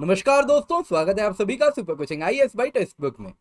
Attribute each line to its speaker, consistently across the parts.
Speaker 1: नमस्कार दोस्तों, स्वागत है आप सभी का super coaching IAS by text book में।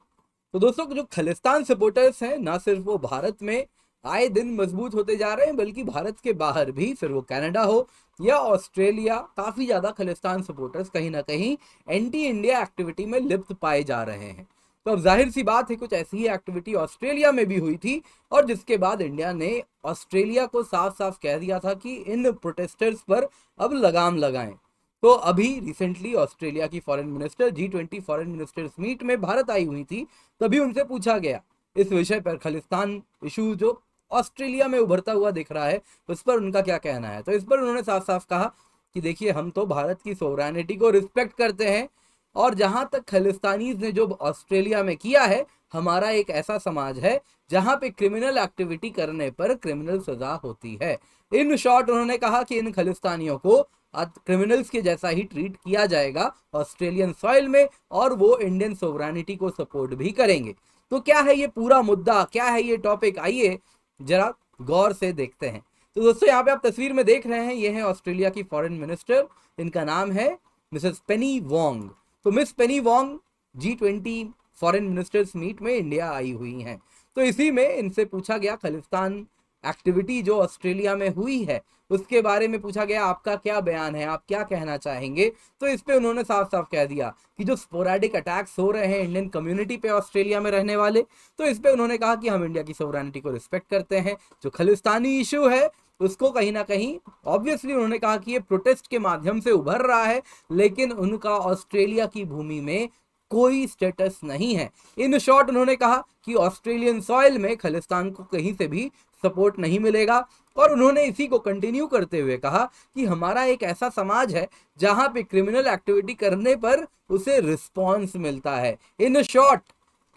Speaker 1: तो दोस्तों, जो खालिस्तान सपोर्टर्स हैं, ना सिर्फ वो भारत में आए दिन मजबूत होते जा रहे हैं, बल्कि भारत के बाहर भी, फिर वो कनाडा हो या ऑस्ट्रेलिया, काफी ज्यादा खालिस्तान सपोर्टर्स कहीं ना कहीं एंटी इंडिया एक्टिविटी में लिप्त पाए जा रहे हैं। तो अब जाहिर सी बात है, कुछ ऐसी ही एक्टिविटी ऑस्ट्रेलिया में भी हुई थी, और जिसके बाद इंडिया ने ऑस्ट्रेलिया को साफ साफ कह दिया था कि इन प्रोटेस्टर्स पर अब लगाम लगाएं। तो अभी रिसेंटली ऑस्ट्रेलिया की foreign minister G20 foreign ministers meet में भारत आई हुई थी। तभी उनसे पूछा गया इस विषय पर, खालिस्तान इशू जो ऑस्ट्रेलिया में उभरता हुआ दिख रहा है, उस पर उनका क्या कहना है। तो इस पर उन्होंने साफ साफ कहा कि देखिए, हम तो भारत की सोवरेनिटी को रिस्पेक्ट करते हैं, और जहां तक खालिस्तानीज ने जो ऑस्ट्रेलिया में किया है, हमारा एक ऐसा समाज है जहां पे क्रिमिनल एक्टिविटी करने पर क्रिमिनल सजा होती है। इन शॉर्ट उन्होंने कहा कि इन खालिस्तानियों को क्रिमिनल्स के जैसा ही ट्रीट किया जाएगा ऑस्ट्रेलियन सॉइल में, और वो इंडियन सोवरेनिटी को सपोर्ट भी करेंगे। तो क्या है ये पूरा मुद्दा, क्या है ये टॉपिक, आइए जरा गौर से देखते हैं। तो दोस्तों, यहाँ पे आप तस्वीर में देख रहे हैं, ये है ऑस्ट्रेलिया की फॉरेन मिनिस्टर। इनका नाम है मिसेस पेनी वोंग। तो Miss Penny Wong G20 foreign ministers meet में इंडिया आई हुई हैं। तो इसी में इनसे पूछा गया, खालिस्तान एक्टिविटी जो ऑस्ट्रेलिया में हुई है उसके बारे में पूछा गया, आपका क्या बयान है, आप क्या कहना चाहेंगे। तो इस पे उन्होंने साफ साफ कह दिया कि जो स्पोराडिक अटैक्स हो रहे हैं इंडियन कम्युनिटी पे ऑस्ट्रेलिया में रहने वाले, तो इस पे उन्होंने कहा कि हम इंडिया की सोवरेनिटी को रिस्पेक्ट करते हैं। जो खालिस्तानी इशू है उसको कहीं ना कहीं, ऑब्वियसली उन्होंने कहा कि ये प्रोटेस्ट के माध्यम से उभर रहा है, लेकिन उनका ऑस्ट्रेलिया की भूमि में कोई स्टेटस नहीं है। इन शॉर्ट उन्होंने कहा कि ऑस्ट्रेलियन सॉइल में खालिस्तान को कहीं से भी सपोर्ट नहीं मिलेगा, और उन्होंने इसी को कंटिन्यू करते हुए कहा कि हमारा एक ऐसा समाज है जहां पे क्रिमिनल एक्टिविटी करने पर उसे रिस्पॉन्स मिलता है। इन शॉर्ट,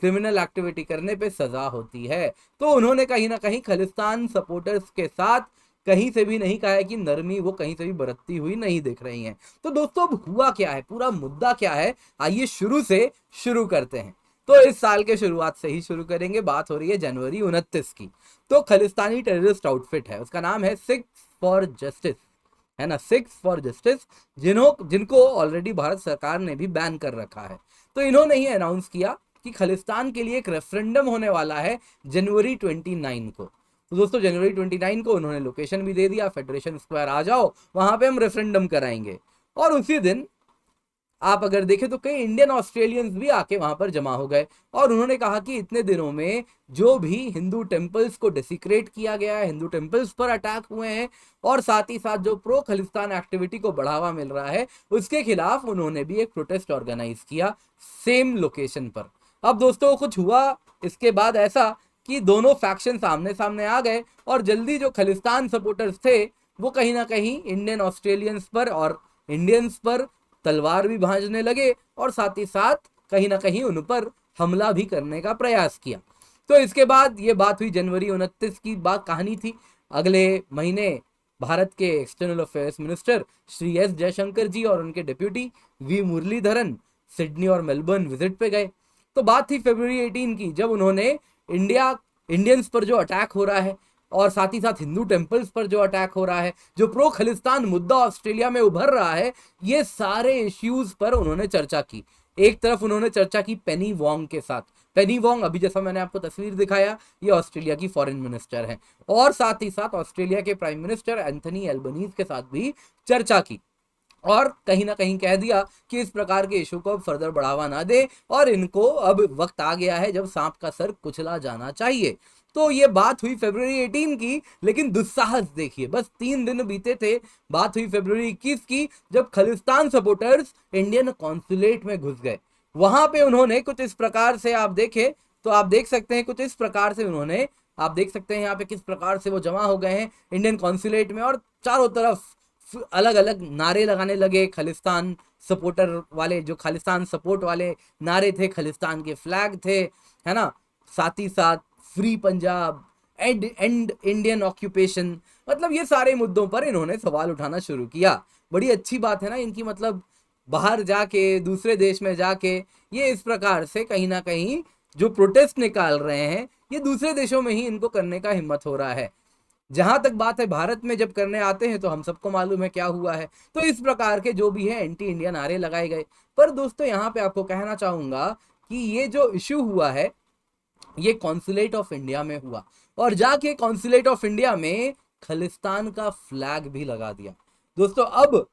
Speaker 1: क्रिमिनल एक्टिविटी करने पे सजा होती है। तो उन्होंने कहीं ना कहीं खालिस्तान सपोर्टर्स के साथ कहीं से भी नहीं कहा है कि नरमी वो कहीं से भी बरतती हुई नहीं दिख रही हैं। तो दोस्तों, अब हुआ क्या है, पूरा मुद्दा क्या है, आइए शुरू से शुरू करते हैं। तो इस साल के शुरुआत से ही शुरू करेंगे। बात हो रही है जनवरी 29 की। तो खालिस्तानी टेररिस्ट आउटफिट है, उसका नाम है सिक्स फॉर जस्टिस, है ना, सिक्स फॉर जस्टिस, जिनको ऑलरेडी भारत सरकार ने भी बैन कर रखा है। तो इन्होंने ही अनाउंस किया कि खालिस्तान के लिए एक रेफरेंडम होने वाला है जनवरी 29 को। तो दोस्तों, जनवरी 29 को उन्होंने लोकेशन भी दे दिया, फेडरेशन स्क्वायर आ जाओ, वहां पे हम रेफरेंडम कराएंगे। और उसी दिन आप अगर देखें तो कई इंडियन ऑस्ट्रेलियंस भी आके वहां पर जमा हो गए, और उन्होंने कहा कि इतने दिनों में जो भी हिंदू टेम्पल्स को डिसिक्रेट किया गया है, हिंदू टेम्पल्स पर अटैक हुए हैं, और साथ ही साथ जो प्रो खालिस्तान एक्टिविटी को बढ़ावा मिल रहा है, उसके खिलाफ उन्होंने भी एक प्रोटेस्ट ऑर्गेनाइज किया सेम लोकेशन पर। अब दोस्तों, कुछ हुआ इसके बाद ऐसा कि दोनों फैक्शन सामने सामने आ गए, और जल्दी जो खालिस्तान सपोर्टर्स थे वो कहीं ना कहीं इंडियन ऑस्ट्रेलियंस पर और इंडियंस पर तलवार भी भांजने लगे, और साथ ही साथ कहीं ना कहीं उन पर हमला भी करने का प्रयास किया। तो इसके बाद ये बात हुई, जनवरी 29 की बात कहानी थी। अगले महीने भारत के external affairs minister Shri S Jaishankar ji और उनके डिप्यूटी वी मुरलीधरन सिडनी और मेलबर्न विजिट पे गए। तो बात थी फरवरी 18 की, जब उन्होंने इंडियंस पर जो अटैक हो रहा है, और साथ ही साथ हिंदू टेम्पल्स पर जो अटैक हो रहा है, जो प्रो खालिस्तान मुद्दा ऑस्ट्रेलिया में उभर रहा है, ये सारे इश्यूज पर उन्होंने चर्चा की। एक तरफ उन्होंने चर्चा की पेनी वोंग के साथ। पेनी वोंग, अभी जैसा मैंने आपको तस्वीर दिखाया, ये ऑस्ट्रेलिया की फॉरेन मिनिस्टर है, और साथ ही साथ ऑस्ट्रेलिया के प्राइम मिनिस्टर एंथनी एल्बनीज के साथ भी चर्चा की, और कहीं ना कहीं कह दिया कि इस प्रकार के इशू को अब फर्दर बढ़ावा ना दे, और इनको अब वक्त आ गया है जब सांप का सर कुचला जाना चाहिए। तो ये बात हुई फरवरी 18 की, लेकिन दुस्साहस देखिए, बस 3 दिन बीते थे, बात हुई फरवरी 21 की, जब खालिस्तान सपोर्टर्स इंडियन कॉन्सुलेट में घुस गए। वहां पे उन्होंने कुछ इस प्रकार से, आप देखें तो आप देख सकते हैं, कुछ इस प्रकार से उन्होंने, आप देख सकते हैं यहाँ पे किस प्रकार से वो जमा हो गए हैं इंडियन कॉन्सुलेट में, और चारों तरफ अलग अलग नारे लगाने लगे खालिस्तान सपोर्टर वाले, जो खालिस्तान सपोर्ट वाले नारे थे, खालिस्तान के फ्लैग थे, है ना, साथ ही साथ free Punjab, and Indian occupation, मतलब ये सारे मुद्दों पर इन्होंने सवाल उठाना शुरू किया। बड़ी अच्छी बात है ना इनकी, मतलब बाहर जाके, दूसरे देश में जाके ये इस प्रकार से कहीं ना कहीं जो प्रोटेस्ट निकाल रहे हैं, ये दूसरे देशों में ही इनको करने का हिम्मत हो रहा है। जहां तक बात है भारत में जब करने आते हैं तो हम सबको मालूम है क्या हुआ है। तो इस प्रकार के जो भी है एंटी इंडिया नारे लगाए गए। पर दोस्तों यहाँ पे आपको कहना चाहूंगा कि ये जो इश्यू हुआ है ये कॉन्सुलेट ऑफ इंडिया में हुआ, और जाके कॉन्सुलेट ऑफ इंडिया में खालिस्तान का फ्लैग भी लगा दिया। दोस्तों अब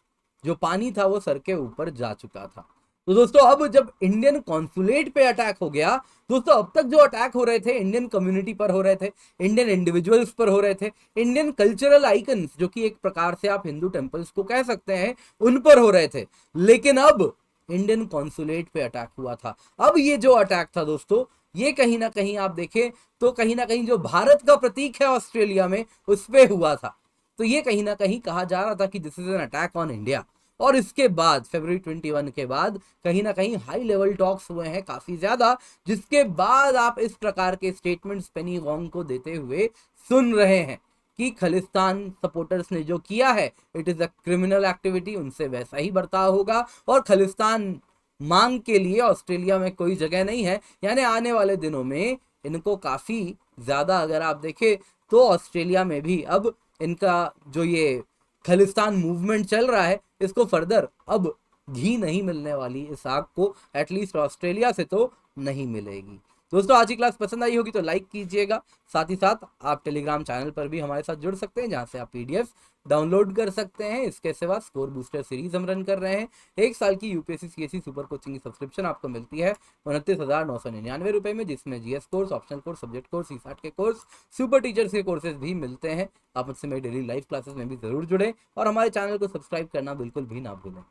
Speaker 1: जो पानी था वो सर के ऊपर जा चुका था। तो दोस्तों अब जब इंडियन कॉन्सुलेट पे अटैक हो गया, दोस्तों अब तक जो अटैक हो रहे थे इंडियन कम्युनिटी पर हो रहे थे, इंडियन इंडिविजुअल्स पर हो रहे थे, इंडियन कल्चरल आइकन्स जो कि एक प्रकार से आप हिंदू टेम्पल्स को कह सकते हैं उन पर हो रहे थे। लेकिन अब इंडियन कॉन्सुलेट पे अटैक हुआ था। अब ये जो अटैक था दोस्तों, ये कहीं ना कहीं आप देखें तो कहीं ना कहीं जो भारत का प्रतीक है ऑस्ट्रेलिया में उस पे हुआ था। तो ये कहीं ना कहीं कहा जा रहा था कि this is an attack on India. और इसके बाद फरवरी 21 के बाद कहीं ना कहीं हाई लेवल टॉक्स हुए हैं काफी ज्यादा, जिसके बाद आप इस प्रकार के स्टेटमेंट्स पेनी वोंग को देते हुए सुन रहे हैं कि खालिस्तान सपोर्टर्स ने जो किया है it is a criminal activity, उनसे वैसा ही बर्ताव होगा और खालिस्तान मांग के लिए ऑस्ट्रेलिया में कोई जगह नहीं है। यानी आने वाले दिनों में इनको काफी ज्यादा अगर आप देखें तो ऑस्ट्रेलिया में भी अब इनका जो ये खालिस्तान मूवमेंट चल रहा है इसको फर्दर अब घी नहीं मिलने वाली इस आग को, एटलीस्ट ऑस्ट्रेलिया से तो नहीं मिलेगी। दोस्तों आज की क्लास पसंद आई होगी तो लाइक कीजिएगा। साथ ही साथ आप टेलीग्राम चैनल पर भी हमारे साथ जुड़ सकते हैं जहां से आप पीडीएफ डाउनलोड कर सकते हैं। इसके सिवा स्कोर बूस्टर सीरीज हम रन कर रहे हैं। 1 साल की यूपीएससी सीएससी सुपर कोचिंग की सब्सक्रिप्शन आपको मिलती है 29,999 रुपए में, जिसमें GS course, optional course, subject course, CSAT के कोर्स, सुपर टीचर्स के कोर्सेज भी मिलते हैं। आप मुझसे मेरी डेली लाइव क्लासेस में भी जरूर जुड़े और हमारे चैनल को सब्सक्राइब करना बिल्कुल भी ना भूलें।